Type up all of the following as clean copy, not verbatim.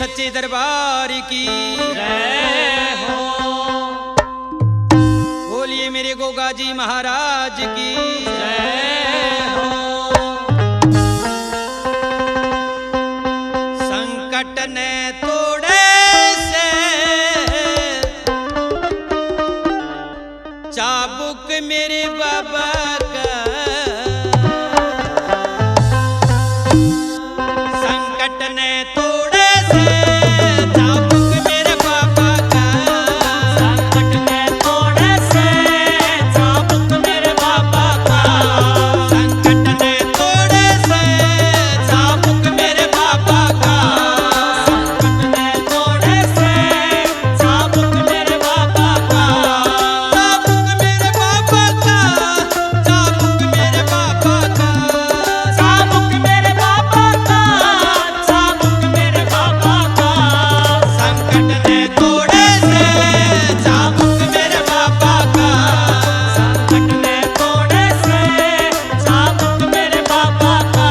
सच्चे दरबार की जय हो। बोलिए मेरे गोगा जी महाराज की जय हो। संकट ने तोड़े से चाबुक मेरे बाबा का, संकट ने तोड़े से चाबुक मेरे बाबा का, संकट ने तोड़े से चाबुक मेरे बाबा का, संकट ने तोड़े से चाबुक मेरे बाबा का, संकट ने तोड़े से चाबुक मेरे बाबा का, चाबुक मेरे बाबा का, चाबुक मेरे बाबा का, चाबुक मेरे बाबा का, चाबुक मेरे बाबा का, संकट ने तोड़े से चाबुक मेरे बाबा का, संकट ने तोड़े से चाबुक मेरे बाबा का।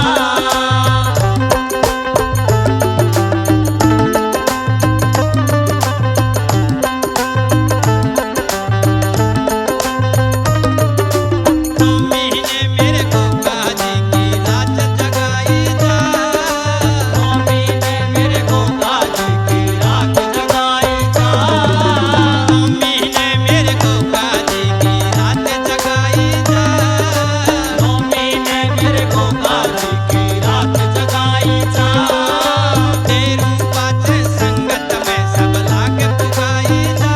दो महीने मेरे गोगा जी की लाज जगाई जा, 2 महीने मेरे गोगा जी की रात जगाई जा, 2 महीने मेरे गोगा जी की लाज जगाई जा, 2 महीने मेरे गोगा जी की रात जगाई जा, तेरू बात संगत में सब लाग पुगाई जा,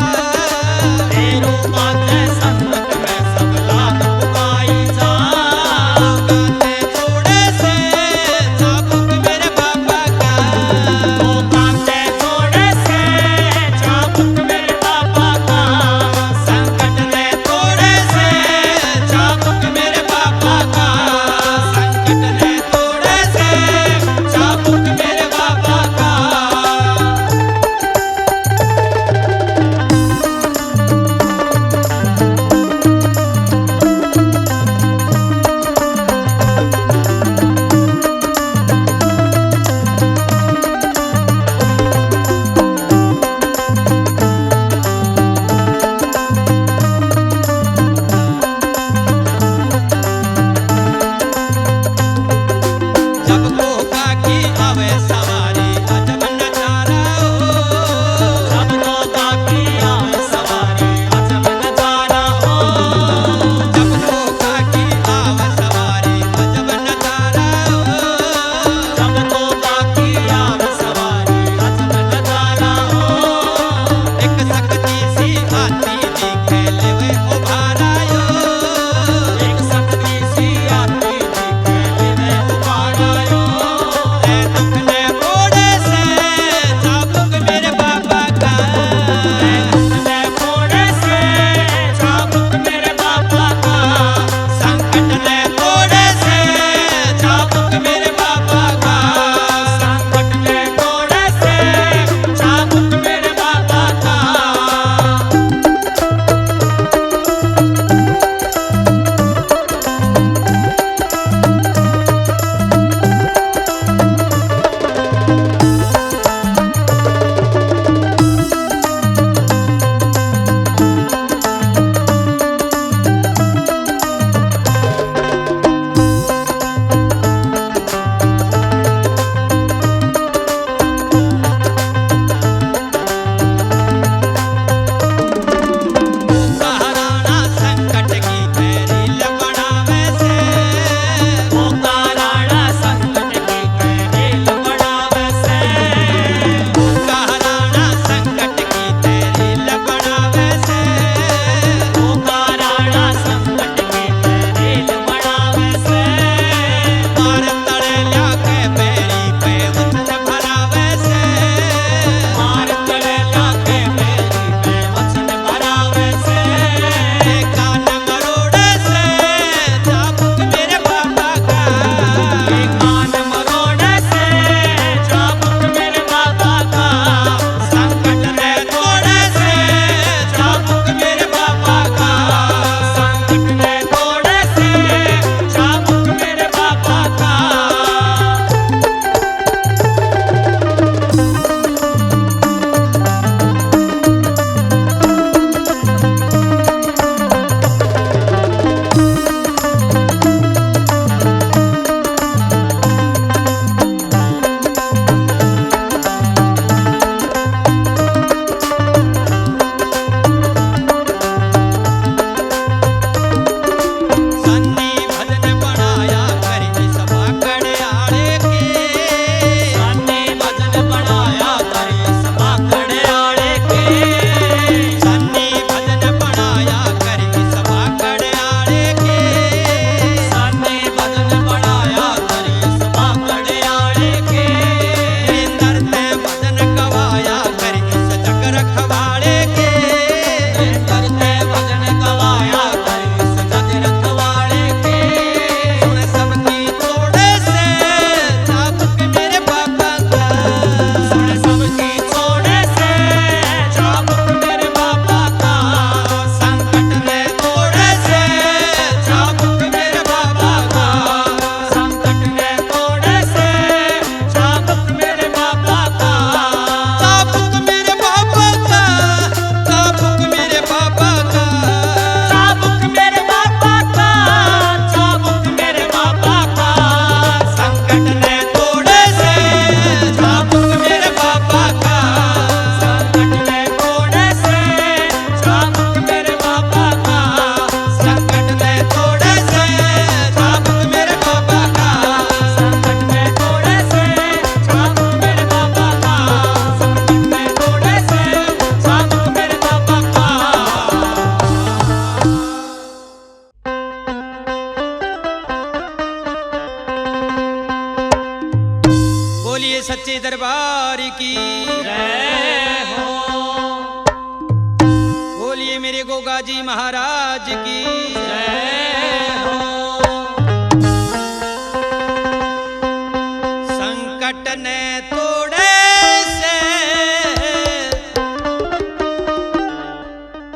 तेरू बातें संगत में सब लाग पुगाई जा, गाते थोड़े से चाबुक मेरे बाबा का, गोगाते थोड़े से चाबुक मेरे बाबा का, संकट ने तोड़े से चाबुक मेरे बाबा का, संकट ने तोड़े से चाबुक मेरे बाबा का। जब गोगा की आवे सवारी अजब नजारा हो, जब गोगा की आवे सवारी अजब नजारा हो, जब गोगा की आवे सवारी अजब नजारा हो, जब गोगा की आवे सवारी अजब नजारा हो, एक शक्ति सी आती दिखे लेवे उभारायो, एक शक्ति सी आती दिखे लेवे उबारायो, ए दुख ने तोड़े से चाबुक मेरे बाबा का, ने फोड़े से चाबुक मेरे बाबा का, संकट ने तोड़े से चाबुक मेरे बाबा का, संकट ने तोड़े से चाबुक मेरे बाबा का। सच्चे दरबार की जय हो। बोलिए मेरे गोगा जी महाराज की जय हो। संकट ने तोड़े से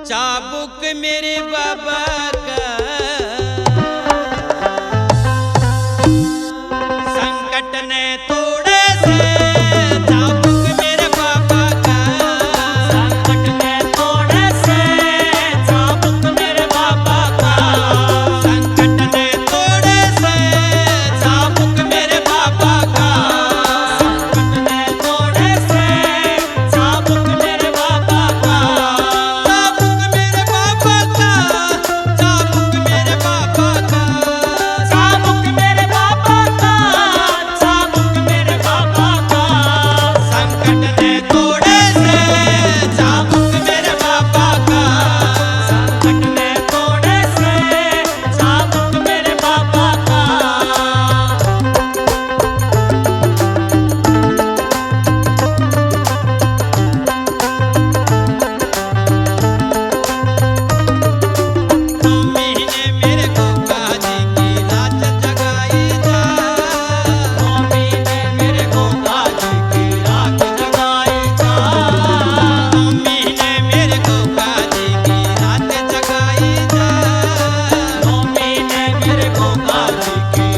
चाबुक मेरे बाबा का, संकट ने तोड़े से चाबुक मेरे बाबा का, संकट ने तोड़े से चाबुक मेरे बाबा का, संकट ने तोड़े से चाबुक मेरे बाबा का, संकट ने तोड़े से चाबुक मेरे बाबा का, चाबुक मेरे बाबा का, चाबुक मेरे बाबा का, चाबुक मेरे बाबा का, चाबुक मेरे बाबा का, संकट ने तोड़े से चाबुक मेरे बाबा का, संकट ने तोड़े से चाबुक मेरे बाबा का। महीने मेरे गोगा जी की रात जगाई जा, स्वामी ने मेरे गोगा जी की रात जगाई जा, महीने मेरे गोगा जी की रात जगाई जा, स्वामी ने मेरे गोगा जी की